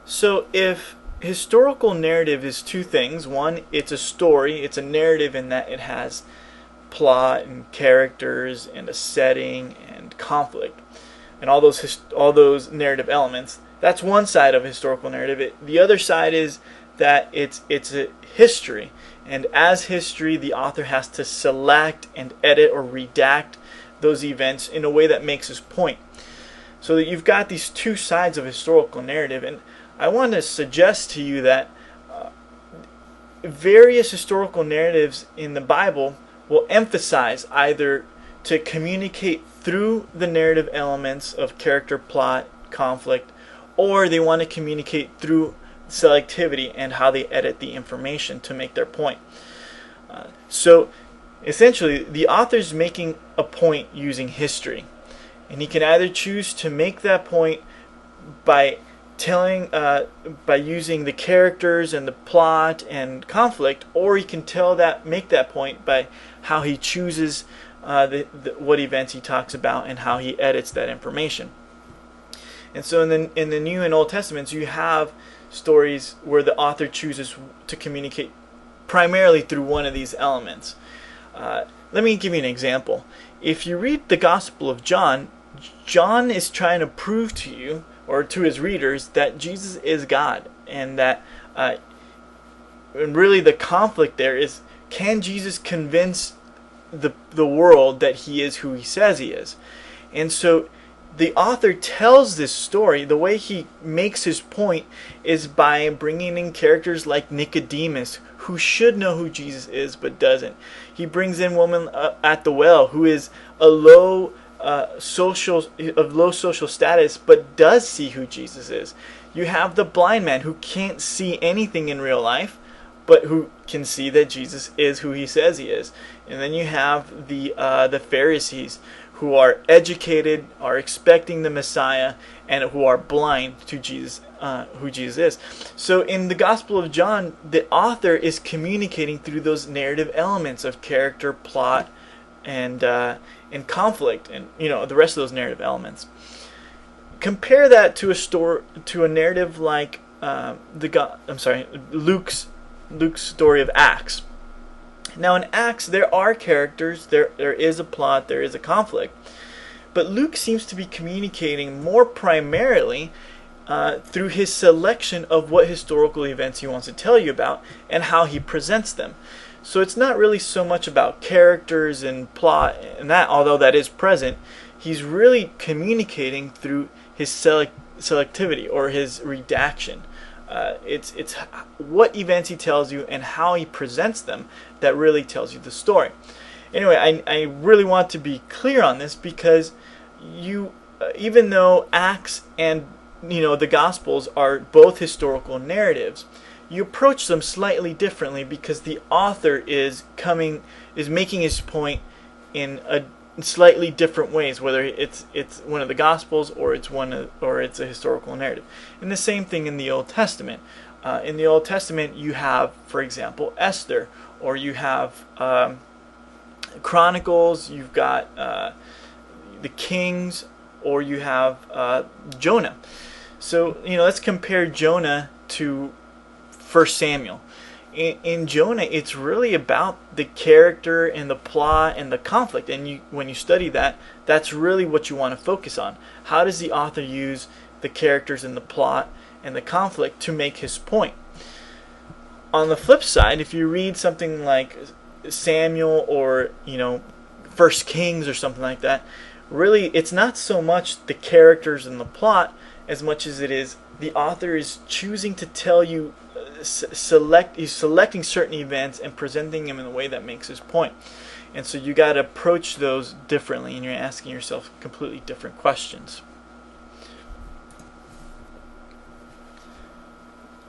So if historical narrative is two things, one, it's a story, it's a narrative in that it has plot and characters and a setting and conflict and all those narrative elements. That's one side of historical narrative. The other side is that it's a history, and as history, the author has to select and edit or redact those events in a way that makes his point. So that you've got these two sides of historical narrative, and I want to suggest to you that various historical narratives in the Bible will emphasize either to communicate through the narrative elements of character, plot, conflict, or they want to communicate through selectivity and how they edit the information to make their point. So essentially, the author's making a point using history, and he can either choose to make that point by by using the characters and the plot and conflict, or he can make that point by how he chooses what events he talks about and how he edits that information. And so in the New and Old Testaments, you have stories where the author chooses to communicate primarily through one of these elements. Let me give you an example. If you read the Gospel of John, John is trying to prove to you or to his readers that Jesus is God, and that and really the conflict there is, can Jesus convince the world that he is who he says he is? And so the author tells this story. The way he makes his point is by bringing in characters like Nicodemus, who should know who Jesus is but doesn't. He brings in woman at the well who is a low social status but does see who Jesus is. You have the blind man who can't see anything in real life but who can see that Jesus is who he says he is. And then you have the Pharisees who are educated, are expecting the Messiah, and who are blind to Jesus, who Jesus is. So in the Gospel of John, the author is communicating through those narrative elements of character, plot, and conflict, and the rest of those narrative elements. Compare that to a narrative like Luke's story of Acts. Now in Acts, there are characters, there is a plot, there is a conflict. But Luke seems to be communicating more primarily through his selection of what historical events he wants to tell you about and how he presents them. So it's not really so much about characters and plot and that, although that is present. He's really communicating through his selectivity or his redaction. It's what events he tells you and how he presents them that really tells you the story. Anyway, I really want to be clear on this, because even though Acts and the Gospels are both historical narratives, you approach them slightly differently because the author is making his point in slightly different ways, whether it's one of the Gospels or it's a historical narrative. And the same thing in the Old Testament. In the Old Testament, you have, for example, Esther, or you have Chronicles. You've got the Kings, or you have Jonah. So let's compare Jonah to 1 Samuel. In Jonah, it's really about the character and the plot and the conflict. And when you study that, that's really what you want to focus on. How does the author use the characters and the plot and the conflict to make his point? On the flip side, if you read something like Samuel or 1 Kings or something like that, really it's not so much the characters and the plot as much as it is the author is choosing to tell you, he's selecting certain events and presenting them in a way that makes his point. And so you got to approach those differently, and you're asking yourself completely different questions.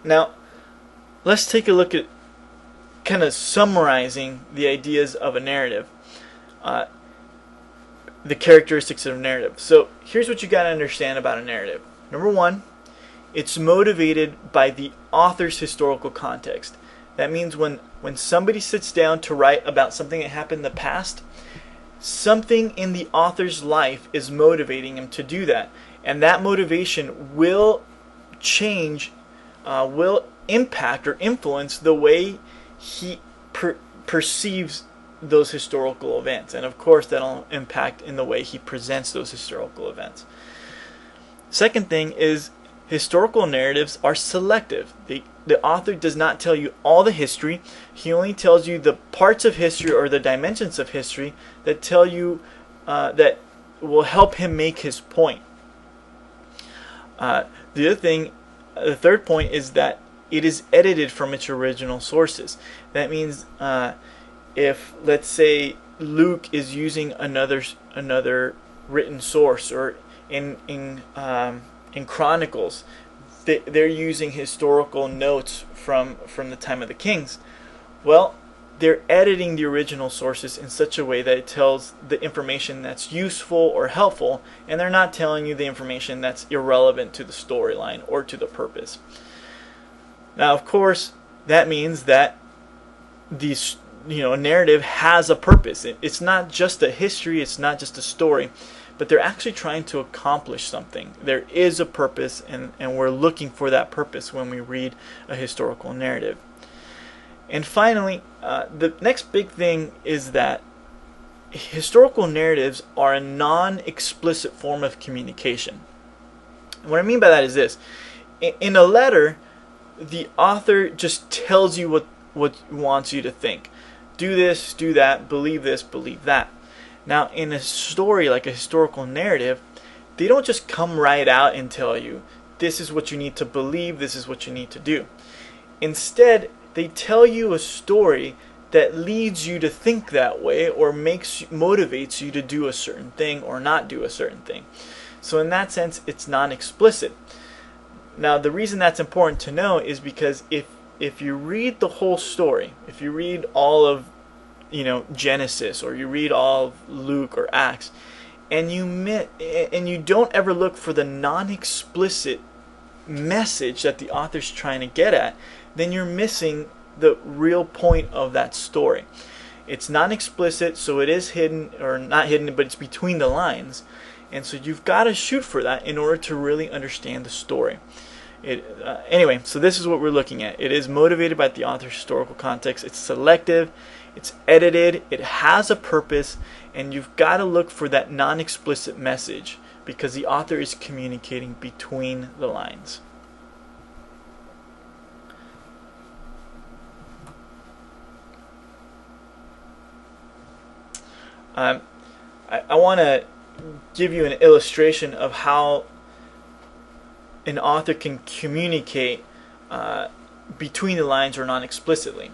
Now, let's take a look at kind of summarizing the ideas of a narrative, the characteristics of a narrative. So here's what you got to understand about a narrative. Number one, it's motivated by the author's historical context. That means when somebody sits down to write about something that happened in the past, something in the author's life is motivating him to do that. And that motivation will change will impact or influence the way he perceives those historical events. And of course, that'll impact in the way he presents those historical events. Second thing is historical narratives are selective. The author does not tell you all the history. He only tells you the parts of history or the dimensions of history that tell you that will help him make his point. The third point is that it is edited from its original sources. That means if, let's say, Luke is using another written source, or in Chronicles, they're using historical notes from the time of the kings. Well, they're editing the original sources in such a way that it tells the information that's useful or helpful, and they're not telling you the information that's irrelevant to the storyline or to the purpose. Now, of course, that means that a narrative has a purpose. It's not just a history, it's not just a story, but they're actually trying to accomplish something. There is a purpose, and we're looking for that purpose when we read a historical narrative. And finally, the next big thing is that historical narratives are a non-explicit form of communication. And what I mean by that is this. In a letter, the author just tells you what he wants you to think. Do this, do that, believe this, believe that. Now, in a story like a historical narrative, they don't just come right out and tell you, this is what you need to believe, this is what you need to do. Instead, they tell you a story that leads you to think that way, or motivates you to do a certain thing or not do a certain thing. So in that sense, it's non-explicit. Now, the reason that's important to know is because if you read the whole story, if you read all of Genesis, or you read all of Luke or Acts, and you don't ever look for the non-explicit message that the author's trying to get at, then you're missing the real point of that story. It's non-explicit, so it is hidden, or not hidden, but it's between the lines. And so you've got to shoot for that in order to really understand the story. Anyway, so this is what we're looking at. It is motivated by the author's historical context. It's selective, it's edited, it has a purpose, and you've got to look for that non-explicit message because the author is communicating between the lines. I want to give you an illustration of how an author can communicate between the lines or non-explicitly.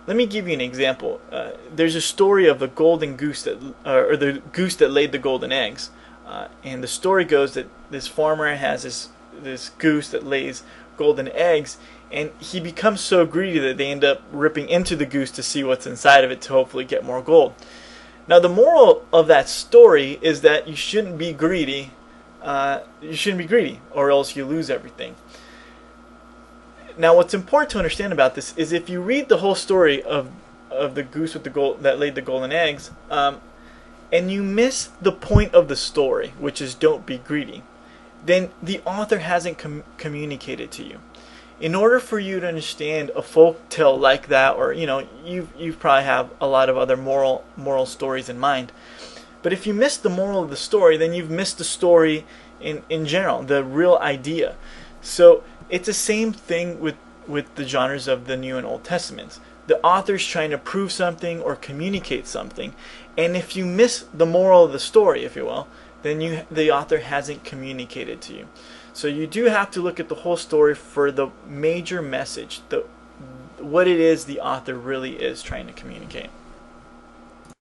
Let me give you an example. There's a story of the golden goose or the goose that laid the golden eggs, and the story goes that this farmer has this goose that lays golden eggs, and he becomes so greedy that they end up ripping into the goose to see what's inside of it to hopefully get more gold. Now, the moral of that story is that you shouldn't be greedy. Or else you lose everything. Now, what's important to understand about this is if you read the whole story of the goose with that laid the golden eggs, and you miss the point of the story, which is don't be greedy, then the author hasn't communicated to you. In order for you to understand a folk tale like that, or you probably have a lot of other moral stories in mind. But if you miss the moral of the story, then you've missed the story in general, the real idea. So it's the same thing with the genres of the New and Old Testaments. The author's trying to prove something or communicate something, and if you miss the moral of the story, if you will, then the author hasn't communicated to you. So you do have to look at the whole story for the major message, what it is the author really is trying to communicate.